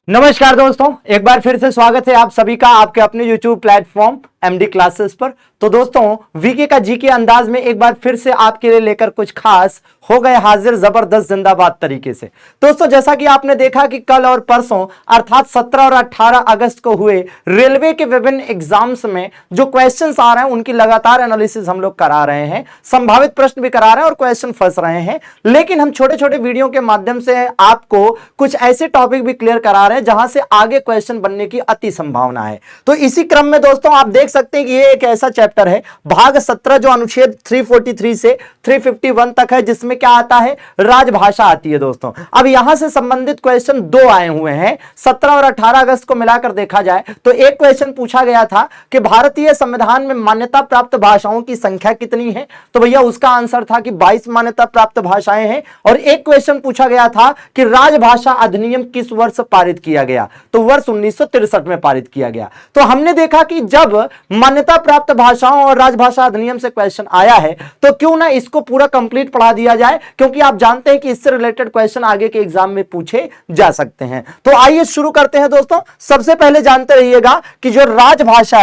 नमस्कार दोस्तों, एक बार फिर से स्वागत है आप सभी का आपके अपने YouTube प्लेटफॉर्म एमडी क्लासेस पर। तो दोस्तों, वीके का जीके अंदाज में एक बार फिर से आपके लिए लेकर कुछ खास हो गए हाजिर, जबरदस्त जिंदाबाद तरीके से। दोस्तों, जैसा कि आपने देखा कि कल और परसों अर्थात 17 और 18 अगस्त को हुए रेलवे के विभिन्न एग्जाम्स में जो क्वेश्चंस आ रहे हैं उनकी लगातार एनालिसिस हम लोग करा रहे हैं, संभावित प्रश्न भी करा रहे हैं और क्वेश्चन फंस रहे हैं। लेकिन हम छोटे छोटे वीडियो के माध्यम से आपको कुछ ऐसे टॉपिक भी क्लियर करा रहे हैं जहां से आगे क्वेश्चन बनने की अति संभावना है। तो इसी क्रम में दोस्तों आप देख सकते हैं कि ये एक ऐसा चैप्टर है, भाग 17, जो अनुच्छेद 343 से 351 तक है, जिसमें क्या आता है, राजभाषा आती है। दोस्तों, अब यहां से संबंधित क्वेश्चन दो आए हुए हैं। 17 और 18 अगस्त को मिलाकर देखा जाए तो एक क्वेश्चन पूछा गया था कि भारतीय संविधान में मान्यता प्राप्त भाषाओं की संख्या कितनी है, तो भैया उसका आंसर था कि 22 मान्यता प्राप्त भाषाएं हैं। और एक क्वेश्चन पूछा गया था कि राजभाषा अधिनियम किस वर्ष पारित किया गया, तो वर्ष 1963 में पारित किया गया। तो हमने देखा कि जब मान्यता प्राप्त भाषाओं और राजभाषा अधिनियम से क्वेश्चन आया है तो क्यों ना इसको पूरा कंप्लीट पढ़ा दिया जाए, क्योंकि आप जानते हैं कि इससे रिलेटेड क्वेश्चन आगे के एग्जाम में पूछे जा सकते हैं। तो आइए शुरू करते हैं दोस्तों। सबसे पहले जानते रहिएगा कि जो राजभाषा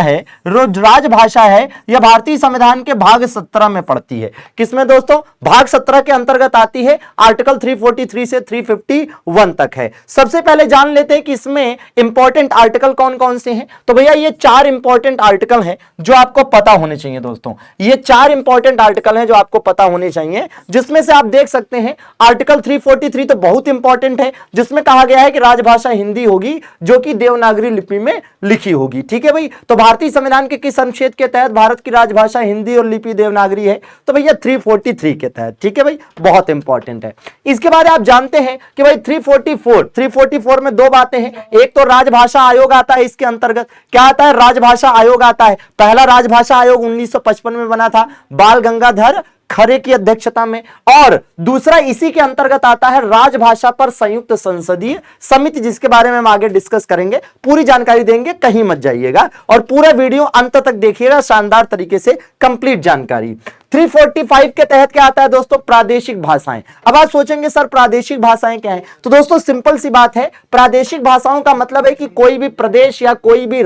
है यह भारतीय संविधान के भाग 17 में पड़ती है। किसमें दोस्तों? भाग 17 के अंतर्गत आती है। आर्टिकल 343 से 351 तक है। सबसे पहले जान लेते हैं कि इसमें इंपॉर्टेंट आर्टिकल कौन कौन से हैं। तो भैया ये 4 इंपॉर्टेंट आर्टिकल हैं जो आपको पता होने चाहिए। दोस्तों, ये 4 इंपॉर्टेंट आर्टिकल हैं जो आपको पता होने चाहिए, जिसमें से आप देख सकते हैं आर्टिकल 343 तो बहुत इंपॉर्टेंट है, जिसमें कहा गया है कि राजभाषा हिंदी होगी जो कि देवनागरी लिपि में लिखी होगी। ठीक है भाई, तो भारतीय संविधान के किस अनुच्छेद के तहत भारत की राजभाषा हिंदी और लिपि देवनागरी है, तो भैया 343 के तहत। ठीक है भाई, बहुत इंपॉर्टेंट है। इसके बाद आप जानते हैं कि भाई 344 में 2 बातें हैं। एक तो राजभाषा आयोग आता है, इसके अंतर्गत क्या आता है, राजभाषा आयोग आता है। पहला राजभाषा आयोग 1955 में बना था, बाल गंगाधर खरे की अध्यक्षता में। और दूसरा इसी के अंतर्गत आता है राजभाषा पर संयुक्त संसदीय समिति, जिसके बारे में हम आगे डिस्कस करेंगे, पूरी जानकारी देंगे, कहीं मत जाइएगा और पूरा वीडियो अंत तक देखिएगा, शानदार तरीके से कंप्लीट जानकारी। 345 के तहत क्या आता है दोस्तों, प्रादेशिक भाषाएं। अब आप सोचेंगे सर प्रादेशिक भाषाएं क्या है, तो दोस्तों सिंपल सी बात है, प्रादेशिक भाषाओं का मतलब है कि कोई भी प्रदेश या कोई भी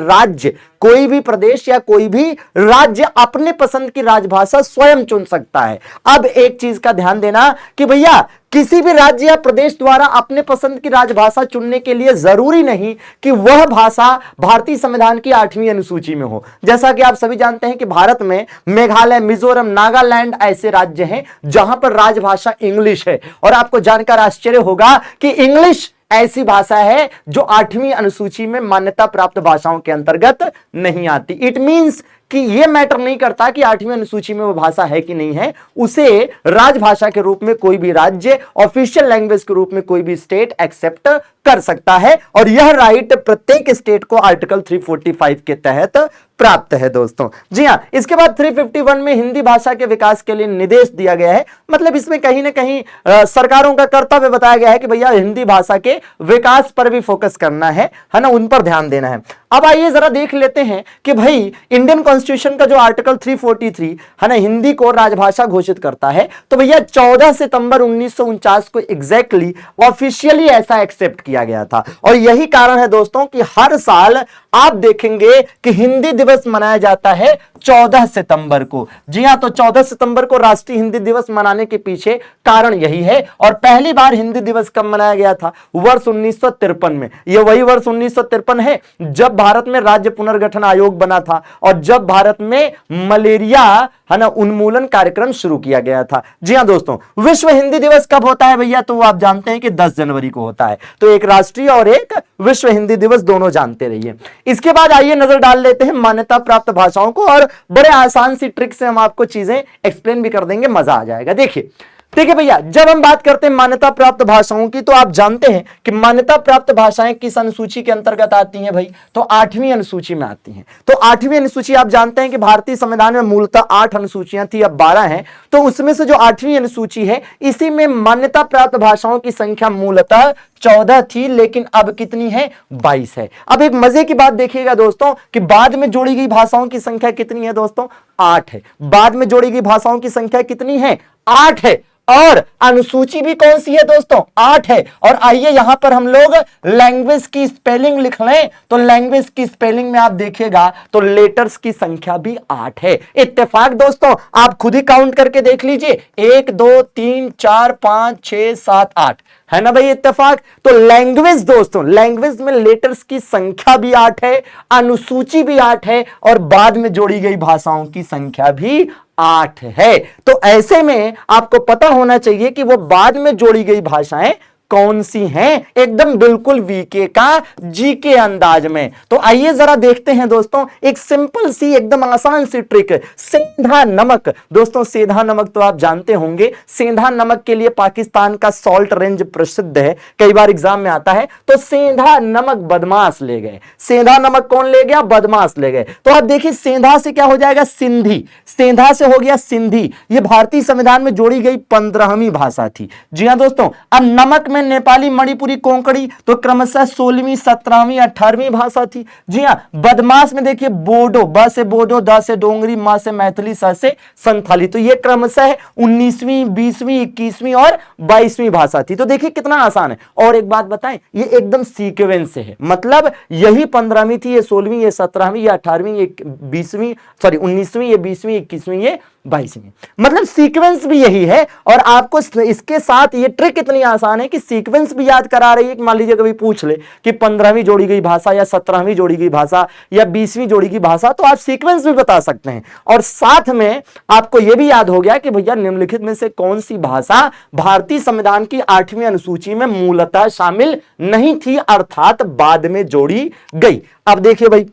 राज्य अपने पसंद की राजभाषा स्वयं चुन सकता है। अब एक चीज का ध्यान देना कि भैया किसी भी राज्य या प्रदेश द्वारा अपने पसंद की राजभाषा चुनने के लिए जरूरी नहीं कि वह भाषा भारतीय संविधान की 8वीं अनुसूची में हो। जैसा कि आप सभी जानते हैं कि भारत में मेघालय, मिजोरम, नागालैंड ऐसे राज्य हैं जहां पर राजभाषा इंग्लिश है। और आपको जानकर आश्चर्य होगा कि इंग्लिश ऐसी भाषा है जो 8वीं अनुसूची में मान्यता प्राप्त भाषाओं के अंतर्गत नहीं आती। इट मींस कि यह मैटर नहीं करता कि 8वीं अनुसूची में वो भाषा है कि नहीं है, उसे राजभाषा के रूप में कोई भी राज्य, ऑफिशियल लैंग्वेज के रूप में कोई भी स्टेट एक्सेप्ट कर सकता है। और यह राइट प्रत्येक स्टेट को आर्टिकल 345 के तहत प्राप्त है। दोस्तों जी हां, इसके बाद 351 में हिंदी भाषा के विकास के लिए निर्देश दिया गया है। मतलब इसमें कहीं ना कहीं सरकारों का कर्तव्य बताया गया है कि भैया हिंदी भाषा के विकास पर भी फोकस करना है ना, उन पर ध्यान देना है। अब आइए जरा देख लेते हैं कि भाई इंडियन कॉन्स्टिट्यूशन का जो आर्टिकल 343 है ना, हिंदी को राजभाषा घोषित करता है। तो भैया 14 सितंबर 1949 को एग्जैक्टली ऑफिशियली ऐसा एक्सेप्ट किया गया था। और यही कारण है दोस्तों कि हर साल आप देखेंगे कि हिंदी दिवस मनाया जाता है 14 सितंबर को। जी हां, तो 14 सितंबर को राष्ट्रीय हिंदी दिवस मनाने के पीछे कारण यही है। और पहली बार हिंदी दिवस कब मनाया गया था? वर्ष 1953 में। यह वही वर्ष 1953 है जब भारत में राज्य पुनर्गठन आयोग बना था और जब भारत में मलेरिया है ना उन्मूलन कार्यक्रम शुरू किया गया था। जी हां दोस्तों, विश्व हिंदी दिवस कब होता है भैया? तो आप जानते हैं कि 10 जनवरी को होता है। तो एक राष्ट्रीय और एक विश्व हिंदी दिवस, दोनों जानते रहिए। इसके बाद आइए नजर डाल लेते हैं मान्यता प्राप्त भाषाओं को, और बड़े आसान सी ट्रिक से हम आपको चीजें एक्सप्लेन भी कर देंगे, मजा आ जाएगा। देखिए भैया, जब हम बात करते हैं मान्यता प्राप्त भाषाओं की, तो आप जानते हैं कि मान्यता प्राप्त भाषाएं किस अनुसूची के अंतर्गत आती हैं भाई? तो 8वीं अनुसूची में आती हैं। तो 8वीं अनुसूची, आप जानते हैं कि भारतीय संविधान में मूलतः 8 अनुसूचियां थी, अब 12 हैं। तो उसमें से जो 8वीं अनुसूची है, इसी में मान्यता प्राप्त भाषाओं की संख्या मूलतः 14 थी, लेकिन अब कितनी है? 22 है। अब एक मजे की बात देखिएगा दोस्तों कि बाद में जोड़ी गई भाषाओं की संख्या कितनी है दोस्तों? 8 है। बाद में जोड़ी गई भाषाओं की संख्या कितनी है? 8 है। और अनुसूची भी कौन सी है दोस्तों? 8 है। और आइए यहां पर हम लोग लैंग्वेज की स्पेलिंग लिख लें, तो लैंग्वेज की स्पेलिंग में आप देखिएगा तो लेटर्स की संख्या भी 8 है। इत्तेफाक दोस्तों, आप खुद ही काउंट करके देख लीजिए, 1 2 3 4 5 6 7 8 है ना भाई, इत्तेफाक। तो लैंग्वेज दोस्तों, लैंग्वेज में लेटर्स की संख्या भी 8 है, अनुसूची भी 8 है, और बाद में जोड़ी गई भाषाओं की संख्या भी 8 है। तो ऐसे में आपको पता होना चाहिए कि वो बाद में जोड़ी गई भाषाएं कौन सी हैं, एकदम बिल्कुल वीके का जीके अंदाज में। तो आइए जरा देखते हैं दोस्तों एक सिंपल सी एकदम आसान सी ट्रिक, सेंधा नमक। दोस्तों सेंधा नमक तो आप जानते होंगे, सेंधा नमक के लिए पाकिस्तान का सॉल्ट रेंज प्रसिद्ध है, कई बार एग्जाम में आता है। तो सेंधा नमक बदमाश ले गए, सेंधा नमक कौन ले गया? बदमाश ले गए। तो आप देखिए सेंधा से क्या हो जाएगा? सिंधी। सेंधा से हो गया सिंधी। यह भारतीय संविधान में जोड़ी गई 15वीं भाषा थी। जी हां दोस्तों। अब नमक में नेपाली, मणिपुरी, कोंकणी तो क्रमशः 16वीं, 17वीं, 18वीं भाषा थी। जी हां। बदमाश में देखिए बोडो, ब से बोडो, द से डोंगरी, म से मैथिली, स से संथाली, तो ये क्रमशः 19वीं, 20वीं, 21वीं और 22वीं भाषा थी। तो देखिए कितना आसान है। और एक बात बताएं, ये एकदम सीक्वेंस से है, मतलब यही 15वीं थी, ये 16वीं, ये 17वीं, ये 18वीं, ये 20वीं, सॉरी 19वीं, ये 20वीं, 21वीं, ये 22वीं, मतलब सीक्वेंस भी यही है। और आपको इसके साथ ये ट्रिक इतनी आसान है कि सीक्वेंस भी याद करा रही है कि मान लीजिए कभी पूछ ले कि 15वीं जोड़ी गई भाषा या 17वीं जोड़ी गई भाषा या 20वीं जोड़ी गई भाषा, तो आप सीक्वेंस भी बता सकते हैं। और साथ में आपको यह भी याद हो गया कि भैया निम्नलिखित में से कौन सी भाषा भारतीय संविधान की 8वीं अनुसूची में मूलतः शामिल नहीं थी, अर्थात बाद में जोड़ी गई। अब देखिए भाई,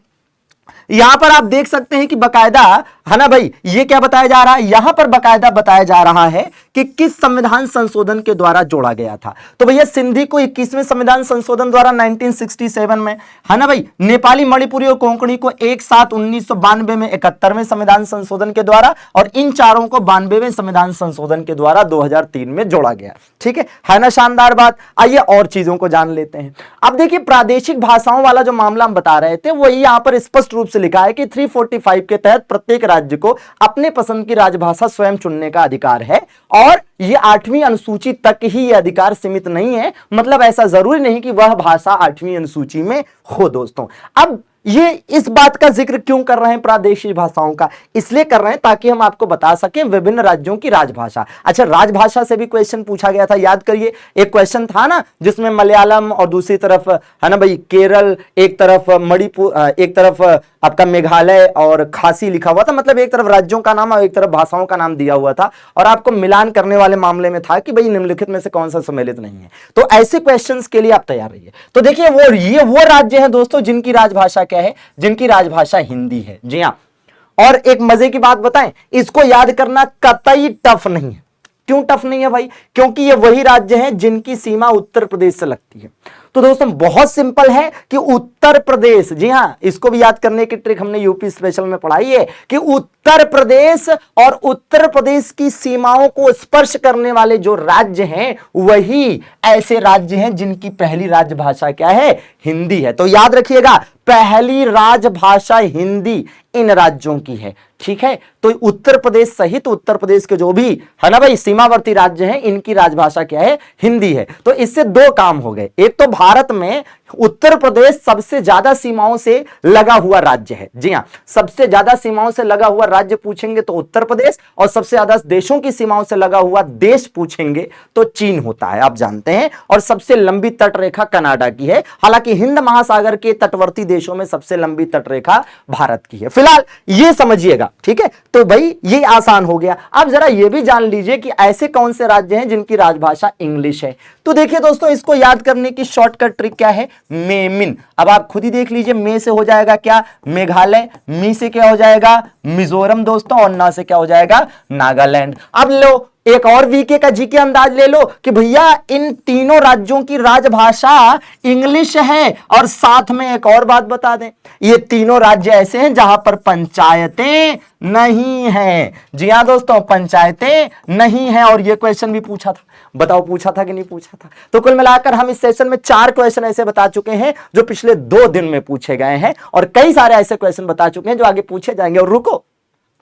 यहां पर आप देख सकते हैं कि बकायदा, है ना भाई, ये क्या बताया जा रहा है? यहां पर बकायदा बताया जा रहा है कि किस संविधान संशोधन के द्वारा जोड़ा गया था। तो भैया सिंधी को 21वें संविधान संशोधन द्वारा 1967 में, है ना भाई। नेपाली, मणिपुरी और कोंकणी को 1/7/1992 में 71वें संविधान संशोधन के द्वारा, और इन चारों को 92वें संविधान संशोधन के द्वारा 2003 में जोड़ा गया। ठीक है ना, शानदार बात। आइए और चीजों को जान लेते हैं। अब देखिए प्रादेशिक भाषाओं वाला जो मामला हम बता रहे थे, वही यहां पर स्पष्ट रूप से लिखा है कि 345 के तहत प्रत्येक राज्य को अपने पसंद की राजभाषा स्वयं चुनने का अधिकार है, और ये 8वीं अनुसूची तक ही ये अधिकार सीमित नहीं है, मतलब ऐसा जरूरी नहीं कि वह भाषा 8वीं अनुसूची में हो दोस्तों। अब ये इस बात का जिक्र क्यों कर रहे हैं प्रादेशिक भाषाओं का? इसलिए कर रहे हैं ताकि हम आपको बता सकें विभिन्न राज्यों की राजभाषा। अच्छा, राजभाषा से भी क्वेश्चन पूछा गया था, याद करिए। एक क्वेश्चन था ना जिसमें मलयालम और दूसरी तरफ, है ना भाई, केरल, एक तरफ मणिपुर, एक तरफ आपका मेघालय और खासी लिखा हुआ था, मतलब एक तरफ राज्यों का नाम और एक तरफ भाषाओं का नाम दिया हुआ था, और आपको मिलान करने वाले मामले में था कि भाई निम्नलिखित में से कौन सा सम्मिलित नहीं है। तो ऐसे क्वेश्चंस के लिए आप तैयार रहिए। तो देखिए वो राज्य हैं दोस्तों जिनकी राजभाषा क्या है? जिनकी राजभाषा हिंदी है। जी हां। और एक मजे की बात बताएं, इसको याद करना कतई टफ नहीं है। क्यों टफ नहीं है भाई? क्योंकि ये वही राज्य हैं जिनकी सीमा उत्तर प्रदेश से लगती है। तो दोस्तों बहुत सिंपल है कि उत्तर प्रदेश, जी हां, इसको भी याद करने की ट्रिक हमने यूपी स्पेशल में पढ़ाई है कि उत्तर प्रदेश और उत्तर प्रदेश की सीमाओं को स्पर्श करने वाले जो राज्य हैं वही ऐसे राज्य हैं जिनकी पहली राजभाषा क्या है? हिंदी है। तो याद रखिएगा, पहली राजभाषा हिंदी इन राज्यों की है। ठीक है, तो उत्तर प्रदेश सहित उत्तर प्रदेश के जो भी, है ना भाई, सीमावर्ती राज्य हैं, इनकी राजभाषा क्या है? हिंदी है। तो इससे दो काम हो गए। एक तो भारत में उत्तर प्रदेश सबसे ज्यादा सीमाओं से लगा हुआ राज्य है। जी हां, सबसे ज्यादा सीमाओं से लगा हुआ राज्य पूछेंगे तो उत्तर प्रदेश, और सबसे ज्यादा देशों की सीमाओं से लगा हुआ देश पूछेंगे तो चीन होता है, आप जानते हैं। और सबसे लंबी तट रेखा कनाडा की है। हालांकि हिंद महासागर के तटवर्ती देशों में सबसे लंबी तट रेखा भारत की है। फिलहाल ये समझिएगा, ठीक है। तो भाई ये आसान हो गया। अब जरा ये भी जान लीजिए कि ऐसे कौन से राज्य हैं जिनकी राजभाषा इंग्लिश है। तो देखिए दोस्तों, इसको याद करने की शॉर्टकट ट्रिक क्या है? मेमिन। अब आप खुद ही देख लीजिए, मे से हो जाएगा क्या? मेघालय, मी से क्या हो जाएगा? मिजोरम दोस्तों, और ना से क्या हो जाएगा? नागालैंड। अब लो एक और वीके का जीके अंदाज ले लो कि भैया इन तीनों राज्यों की राजभाषा इंग्लिश है। और साथ में एक और बात बता दें, ये तीनों राज्य ऐसे हैं जहां पर पंचायतें नहीं हैं। जी हां दोस्तों, पंचायतें नहीं हैं। और ये क्वेश्चन भी पूछा था, बताओ पूछा था कि नहीं पूछा था? तो कुल मिलाकर हम इस सेशन में 4 क्वेश्चन ऐसे बता चुके हैं जो पिछले 2 दिन में पूछे गए हैं, और कई सारे ऐसे क्वेश्चन बता चुके हैं जो आगे पूछे जाएंगे। और रुको,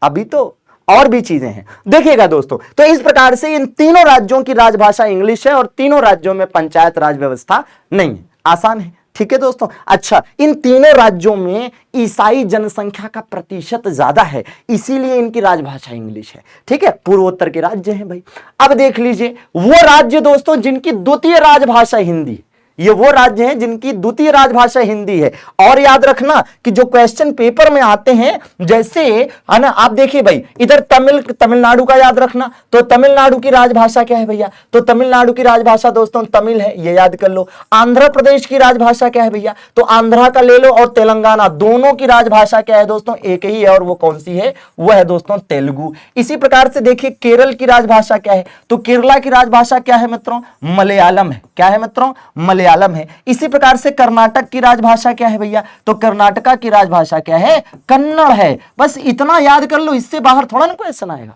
अभी तो और भी चीजें हैं, देखिएगा दोस्तों। तो इस प्रकार से इन तीनों राज्यों की राजभाषा इंग्लिश है, और तीनों राज्यों में पंचायत राज व्यवस्था नहीं है। आसान है, ठीक है दोस्तों। अच्छा, इन तीनों राज्यों में ईसाई जनसंख्या का प्रतिशत ज्यादा है, इसीलिए इनकी राजभाषा इंग्लिश है, ठीक है। पूर्वोत्तर के राज्य हैं भाई। अब देख लीजिए वो राज्य दोस्तों जिनकी द्वितीय राजभाषा हिंदी, ये वो राज्य हैं जिनकी द्वितीय राजभाषा हिंदी है। और याद रखना कि जो क्वेश्चन पेपर में आते हैं, जैसे है ना, आप देखिए भाई, इधर तमिलनाडु का याद रखना, तो तमिलनाडु की राजभाषा क्या है भैया? तो तमिलनाडु की राजभाषा दोस्तों तमिल है, ये याद कर लो। आंध्र प्रदेश की राजभाषा क्या है भैया? तो आंध्रा का ले लो, और तेलंगाना, दोनों की राजभाषा क्या है दोस्तों? एक ही है, और वो कौन सी है? वो है दोस्तों तेलुगु। इसी प्रकार से देखिए केरल की राजभाषा क्या है? तो केरला की राजभाषा क्या है मित्रों? मलयालम है। क्या है मित्रों? मलयालम है। इसी प्रकार से कर्नाटक की राजभाषा क्या है भैया? तो कर्नाटका की राजभाषा क्या है? कन्नड़ है। बस इतना याद कर लो, इससे बाहर थोड़ा ना क्वेश्चन आएगा।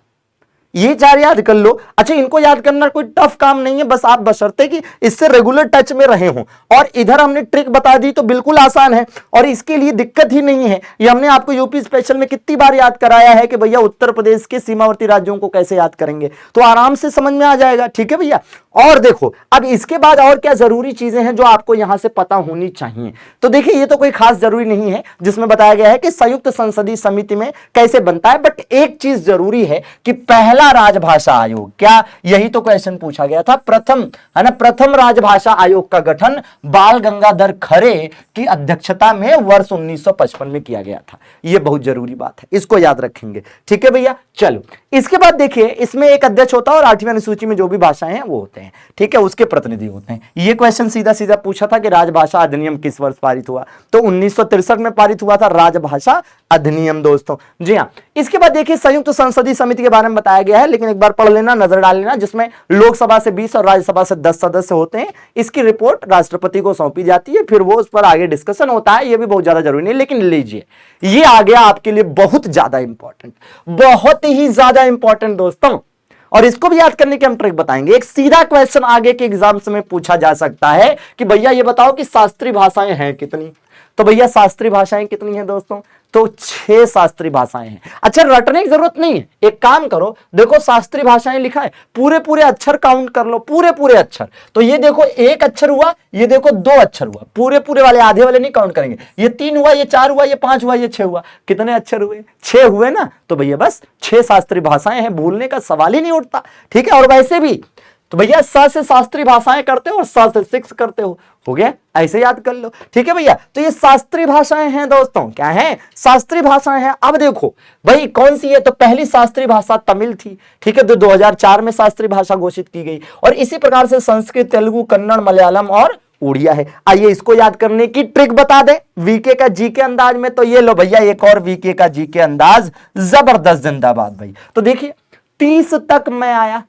ये 4 याद कर लो। अच्छा, इनको याद करना कोई टफ काम नहीं है, बस आप बशर्ते कि इससे रेगुलर टच में रहे हो। और इधर हमने ट्रिक बता दी तो बिल्कुल आसान है, और इसके लिए दिक्कत ही नहीं है। ये हमने आपको यूपी स्पेशल में कितनी बार याद कराया है कि भैया उत्तर प्रदेश के सीमावर्ती राज्यों को कैसे याद करेंगे, तो आराम से समझ में आ जाएगा, ठीक है भैया। और देखो अब इसके बाद और क्या जरूरी चीजें हैं जो आपको यहां से पता होनी चाहिए। तो देखिए ये तो कोई खास जरूरी नहीं है जिसमें बताया गया है कि संयुक्त संसदीय समिति में कैसे बनता है, बट एक चीज जरूरी है कि पहला राजभाषा आयोग, क्या यही तो क्वेश्चन पूछा गया था, प्रथम है ना, प्रथम राजभाषा आयोग का गठन बाल गंगाधर खरे की अध्यक्षता में वर्ष 1955 में किया गया था। यह बहुत जरूरी बात है, इसको याद रखेंगे, ठीक है भैया। चलो इसके बाद देखिए इसमें एक अध्यक्ष होता है और 8वीं अनुसूची में जो भी भाषाएं हैं वो होते हैं, ठीक है, उसके प्रतिनिधि होते हैं। ये क्वेश्चन सीधा सीधा पूछा था कि राजभाषा अधिनियम किस वर्ष पारित हुआ, तो 1963 में पारित हुआ था राजभाषा अधिनियम दोस्तों, जी हाँ। इसके बाद देखिए संयुक्त संसदीय समिति के बारे में बताया गया है, लेकिन एक बार पढ़ लेना, नजर डाल लेना, जिसमें लोकसभा से 20 और राज्यसभा से 10 सदस्य होते हैं। इसकी रिपोर्ट राष्ट्रपति को सौंपी जाती है, फिर वो उस पर आगे डिस्कशन होता है। ये भी बहुत ज्यादा जरूरी नहीं, लेकिन लीजिए ये आ गया आपके लिए बहुत ज्यादा इंपॉर्टेंट, बहुत ही ज्यादा इंपॉर्टेंट दोस्तों, और इसको भी याद करने की हम ट्रिक बताएंगे। एक सीधा क्वेश्चन आगे के एग्जाम्स में पूछा जा सकता है कि भैया ये बताओ कि शास्त्रीय भाषाएं हैं कितनी, तो भैया शास्त्रीय भाषाएं कितनी हैं दोस्तों, तो 6 शास्त्रीय भाषाएं हैं। अच्छा रटने की जरूरत नहीं है, एक काम करो, देखो शास्त्रीय भाषाएं लिखा है, पूरे पूरे अक्षर काउंट कर लो, पूरे पूरे अक्षर। तो ये देखो 1 अक्षर हुआ, ये देखो 2 अक्षर हुआ, पूरे पूरे वाले, आधे वाले नहीं काउंट करेंगे। ये 3 हुआ, ये 4 हुआ, ये 5 हुआ, ये 6 हुआ, कितने अक्षर हुए? 6 हुए ना। तो भैया बस 6 शास्त्रीय भाषाएं हैं, भूलने का सवाल ही नहीं उठता, ठीक है। और वैसे भी तो भैया स से शास्त्रीय भाषाएं करते हो और स से 6 करते हो गया, ऐसे याद कर लो, ठीक है भैया। तो ये शास्त्रीय भाषाएं हैं दोस्तों, क्या है? शास्त्रीय भाषाएं हैं। अब देखो भाई कौन सी है, तो पहली शास्त्रीय भाषा तमिल थी, ठीक है, तो 2004 में शास्त्रीय भाषा घोषित की गई। और इसी प्रकार से संस्कृत, तेलुगु, कन्नड़, मलयालम और उड़िया है। आइए इसको याद करने की ट्रिक बता दे वीके का जी के अंदाज में। तो ये लो भैया एक और वीके का जी के अंदाज, जबरदस्त, जिंदाबाद भाई। तो देखिए 30 तक मैं आया,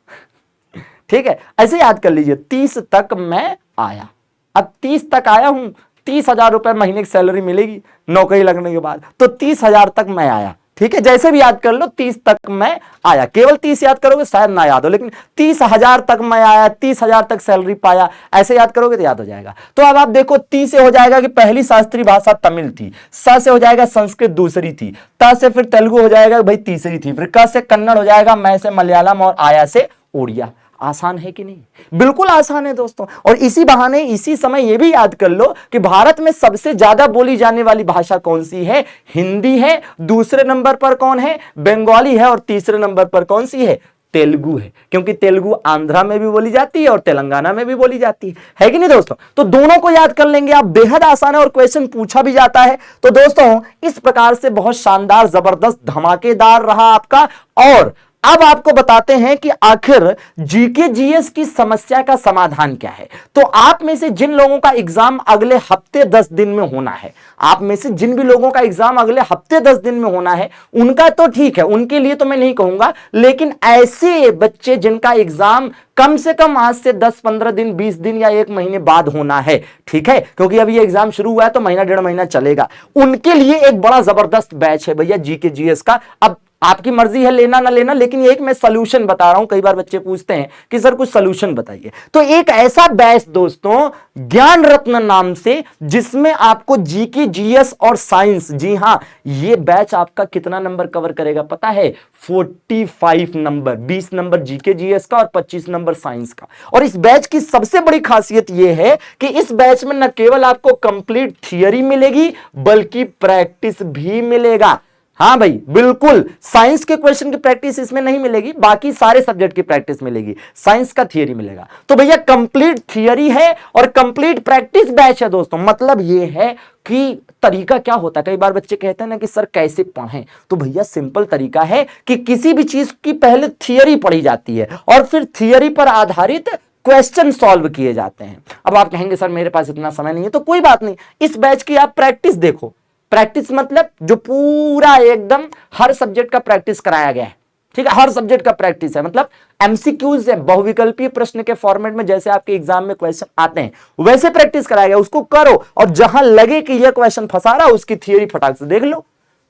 ठीक है, ऐसे याद कर लीजिए, 30 तक मैं आया। अब 30 तक आया हूं, 30,000 रुपए महीने की सैलरी मिलेगी नौकरी लगने के बाद, तो 30,000 तक मैं आया, ठीक है। जैसे भी याद कर लो, 30 तक मैं आया, केवल 30 याद करोगे शायद ना याद हो, लेकिन 30,000 तक मैं आया, 30,000 तक सैलरी पाया, ऐसे याद करोगे तो याद हो जाएगा। तो अब आप देखो 30 से हो जाएगा कि पहली शास्त्रीय भाषा तमिल थी, स से हो जाएगा संस्कृत दूसरी थी, त से फिर तेलुगु हो जाएगा भाई तीसरी थी, फिर क से कन्नड़ हो जाएगा, मैं से मलयालम और आया से उड़िया। आसान है कि नहीं? बिल्कुल आसान है दोस्तों। और इसी बहाने इसी समय यह भी याद कर लो कि भारत में सबसे ज्यादा बोली जाने वाली भाषा कौन सी है? हिंदी है, दूसरे नंबर पर कौन है? बंगाली है, और तीसरे नंबर पर कौन सी है? तेलुगु है, क्योंकि तेलुगु आंध्रा में भी बोली जाती है और तेलंगाना में भी बोली जाती है कि नहीं दोस्तों? तो दोनों को याद कर लेंगे आप, बेहद आसान है और क्वेश्चन पूछा भी जाता है। तो दोस्तों इस प्रकार से बहुत शानदार, जबरदस्त, धमाकेदार रहा आपका। और अब आपको बताते हैं कि आखिर जीके जीएस की समस्या का समाधान क्या है। तो आप में से जिन लोगों का एग्जाम अगले हफ्ते 10 दिन में होना है, आप में से जिन भी लोगों का एग्जाम अगले हफ्ते 10 दिन में होना है, उनका तो ठीक है, उनके लिए तो मैं नहीं कहूंगा, लेकिन ऐसे बच्चे जिनका एग्जाम कम से कम आज से 10-15 दिन, 20 दिन या 1 महीने बाद होना है, ठीक है, क्योंकि अभी एग्जाम शुरू हुआ है तो महीना 1.5 महीना चलेगा, उनके लिए एक बड़ा जबरदस्त बैच है भैया जीके जीएस का। अब आपकी मर्जी है लेना ना लेना, लेकिन एक मैं सॉल्यूशन बता रहा हूं। कई बार बच्चे पूछते हैं कि सर कुछ सॉल्यूशन बताइए। तो एक ऐसा बैच दोस्तों ज्ञान रत्न नाम से, जिसमें आपको जीके जीएस और साइंस, जी हां, ये बैच आपका कितना नंबर कवर करेगा पता है? 45 नंबर, 20 नंबर जीके जीएस का और 25 नंबर साइंस का। और इस बैच की सबसे बड़ी खासियत यह है कि इस बैच में न केवल आपको कंप्लीट थियरी मिलेगी बल्कि प्रैक्टिस भी मिलेगा। हां भाई, बिल्कुल साइंस के क्वेश्चन की प्रैक्टिस इसमें नहीं मिलेगी, बाकी सारे सब्जेक्ट की प्रैक्टिस मिलेगी, साइंस का थियरी मिलेगा। तो भैया कंप्लीट थियरी है और कंप्लीट प्रैक्टिस बैच है दोस्तों। मतलब यह है कि तरीका क्या होता है, कई बार बच्चे कहते हैं ना कि सर कैसे पढ़ें, तो भैया सिंपल तरीका है कि किसी भी चीज की पहले थियरी पढ़ी जाती है और फिर थियरी पर आधारित क्वेश्चन सॉल्व किए जाते हैं। अब आप कहेंगे सर मेरे पास इतना समय नहीं है, तो कोई बात नहीं, इस बैच की आप प्रैक्टिस देखो। प्रैक्टिस मतलब जो पूरा एकदम हर सब्जेक्ट का प्रैक्टिस कराया गया है, ठीक है, हर सब्जेक्ट का प्रैक्टिस है। मतलब एमसीक्यूज है, बहुविकल्पीय प्रश्न के फॉर्मेट में जैसे आपके एग्जाम में क्वेश्चन आते हैं वैसे प्रैक्टिस कराया गया, उसको करो और जहां लगे कि यह क्वेश्चन फंसा रहा है उसकी थियरी फटाक से देख लो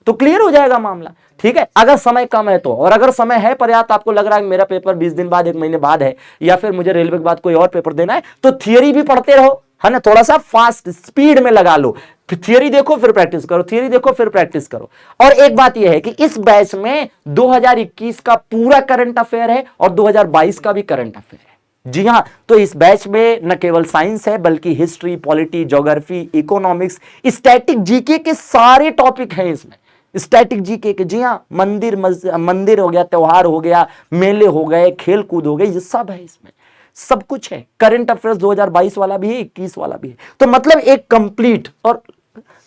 तो क्लियर हो जाएगा मामला, ठीक है। अगर समय कम है तो, और अगर समय है पर्याप्त, आपको लग रहा है मेरा पेपर 20 दिन बाद, 1 महीने बाद है, या फिर मुझे रेलवे के बाद कोई और पेपर देना है, तो थियरी भी पढ़ते रहो, है ना, थोड़ा सा फास्ट स्पीड में लगा लो, थियरी देखो फिर प्रैक्टिस करो, थियरी देखो फिर प्रैक्टिस करो। और एक बात यह है कि इस बैच में 2021 का पूरा करंट अफेयर है और 2022 का भी करंट अफेयर है। जी हां, तो इस बैच में न केवल साइंस है बल्कि history, polity, geography, economics, static GK के सारे टॉपिक हैं इसमें। स्टैटिक जीके के, जी हां, मंदिर हो गया, त्योहार हो गया, मेले हो गए, खेल कूद हो गए, ये सब है इसमें, सब कुछ है। करंट अफेयर्स 2022 वाला भी है, 21 वाला भी है। तो मतलब एक कंप्लीट, और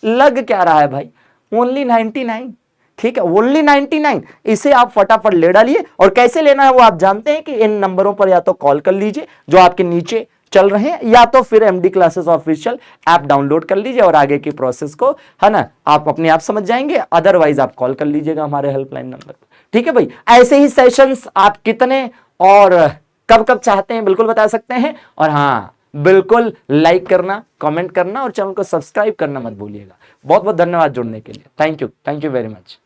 लग क्या रहा है भाई, ओनली 99, ठीक है, ओनली 99। इसे आप फटाफट ले डालिए, और कैसे लेना है वो आप जानते हैं कि इन नंबरों पर या तो कॉल कर लीजिए जो आपके नीचे चल रहे हैं, या तो फिर MD classes official app download कर लीजिए और आगे की प्रोसेस को, है ना, आप अपने आप समझ जाएंगे। अदरवाइज आप कॉल कर लीजिएगा हमारे हेल्पलाइन नंबर पर, ठीक है भाई। ऐसे ही सेशंस आप कितने और कब कब चाहते हैं बिल्कुल बता सकते हैं। और हाँ, बिल्कुल लाइक करना, कमेंट करना और चैनल को सब्सक्राइब करना मत भूलिएगा। बहुत बहुत धन्यवाद जुड़ने के लिए, थैंक यू वेरी मच।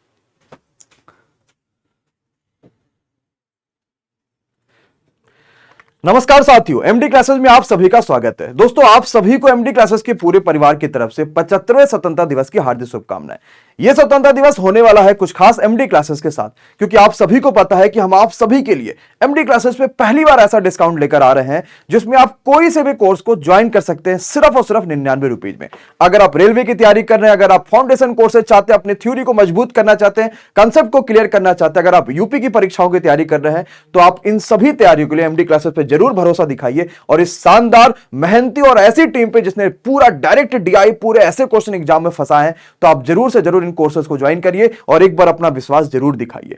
नमस्कार साथियों, एमडी क्लासेस में आप सभी का स्वागत है। दोस्तों, आप सभी को एमडी क्लासेस के पूरे परिवार की तरफ से 75वें स्वतंत्रता दिवस की हार्दिक शुभकामनाएं। यह स्वतंत्रता दिवस होने वाला है कुछ खास एमडी क्लासेस के साथ, क्योंकि आप सभी को पता है कि हम आप सभी के लिए एमडी क्लासेस पे पहली बार ऐसा डिस्काउंट लेकर आ रहे हैं जिसमें आप कोई से भी कोर्स को ज्वाइन कर सकते हैं सिर्फ और सिर्फ 99 रुपीज में। अगर आप रेलवे की तैयारी कर रहे हैं, अगर आप फाउंडेशन कोर्सेज चाहते हैं, अपनी थ्योरी को मजबूत करना चाहते हैं, कंसेप्ट को क्लियर करना चाहते हैं, अगर आप यूपी की परीक्षाओं की तैयारी कर रहे हैं, तो आप इन सभी तैयारियों के लिए एमडी क्लासेस पे जरूर भरोसा दिखाइए। और इस शानदार, मेहनती और ऐसी टीम पे जिसने पूरा डायरेक्ट डीआई पूरे ऐसे क्वेश्चन एग्जाम में फंसाए हैं, तो आप जरूर से जरूर इन कोर्सेज को ज्वाइन करिए और एक बार अपना विश्वास जरूर दिखाइए।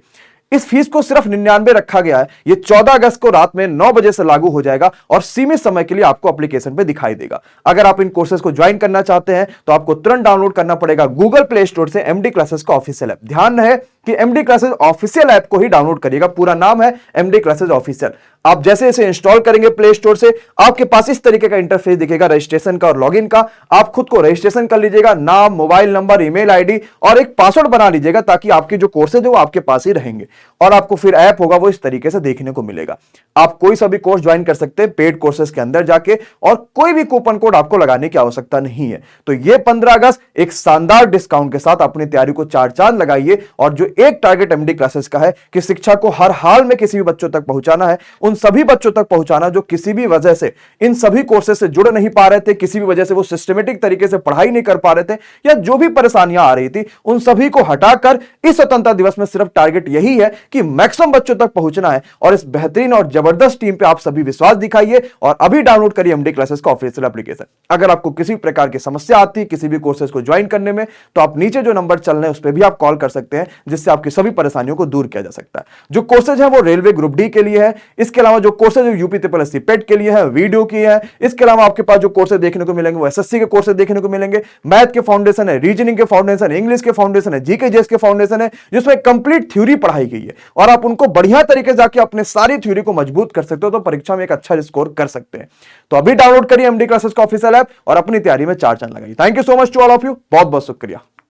इस फीस को सिर्फ 99 रखा गया है। यह 14 अगस्त को रात में 9 बजे से लागू हो जाएगा और सीमित समय के लिए आपको एप्लीकेशन पे दिखाई देगा। अगर आप इन कोर्सेज को ज्वाइन करना चाहते हैं तो आपको तुरंत डाउनलोड करना पड़ेगा गूगल प्ले स्टोर से एमडी क्लासेस का ऑफिशियल ऐप। ध्यान रहे कि एमडी क्लासेस ऑफिशियल ऐप को ही डाउनलोड करिएगा, पूरा नाम है एमडी क्लासेस ऑफिशियल। आप जैसे इसे इंस्टॉल करेंगे प्ले स्टोर से, आपके पास इस तरीके का इंटरफेस दिखेगा रजिस्ट्रेशन का और लॉगिन का। आप खुद को रजिस्ट्रेशन कर लीजिएगा, नाम, मोबाइल नंबर, ईमेल आईडी और एक पासवर्ड बना लीजिएगा, ताकि आपके जो कोर्सेज है वो आपके पास ही रहेंगे और आपको फिर ऐप होगा वो इस तरीके से देखने को मिलेगा। आप कोई सा भी कोर्स ज्वाइन कर सकते हैं पेड कोर्सेज के अंदर जाके, और कोई भी कूपन कोड आपको लगाने की आवश्यकता नहीं है। तो ये 15 अगस्त एक शानदार डिस्काउंट के साथ अपनी तैयारी को चार चांद लगाइए। और जो एक टारगेट एमडी क्लासेस का है कि शिक्षा को हर हाल में किसी भी बच्चों तक पहुंचाना है, उन सभी बच्चों तक पहुंचाना जो किसी भी वजह से इन सभी कोर्सेज से जुड़ नहीं पा रहे थे, किसी भी वजह से वो सिस्टमेटिक तरीके से पढ़ाई नहीं कर पा रहे थे, या जो भी परेशानियां आ रही थी, उन सभी को हटाकर इस स्वतंत्रता दिवस में सिर्फ टारगेट यही है कि मैक्सिमम बच्चों तक पहुंचना है। और इस बेहतरीन और जबरदस्त टीम पे आप सभी विश्वास दिखाइए और अभी डाउनलोड करिए एमडी क्लासेस का ऑफिशियल एप्लीकेशन। अगर आपको किसी प्रकार की समस्या आती है किसी भी कोर्सेज को ज्वाइन करने में, तो आप नीचे जो नंबर चल रहे हैं उस पर भी आप कॉल कर सकते हैं, जिससे आपकी सभी परेशानियों को दूर किया जा सकता है। जो कोर्सेज है वो रेलवे ग्रुप डी के लिए है। इसके अलावा जो कोर्सेज यूपी SSC पेट के लिए है, वीडियो की है। इसके अलावा आपके पास जो कोर्सेज देखने को मिलेंगे वो एसएससी के कोर्सेज देखने को मिलेंगे, मैथ के फाउंडेशन है, रीजनिंग के फाउंडेशन, इंग्लिश के फाउंडेशन है, जीके जीएस के फाउंडेशन है, जिसमें कंप्लीट थ्योरी पढ़ाई गई है और आप उनको बढ़िया तरीके से जाके अपने सारी थ्योरी को मजबूत कर सकते हो, तो परीक्षा में एक अच्छा स्कोर कर सकते हैं। तो अभी डाउनलोड करिए एमडी क्लासेस का ऑफिशियल ऐप और अपनी तैयारी में चार चांद लगाइए। Thank you so much to all of you, बहुत बहुत शुक्रिया।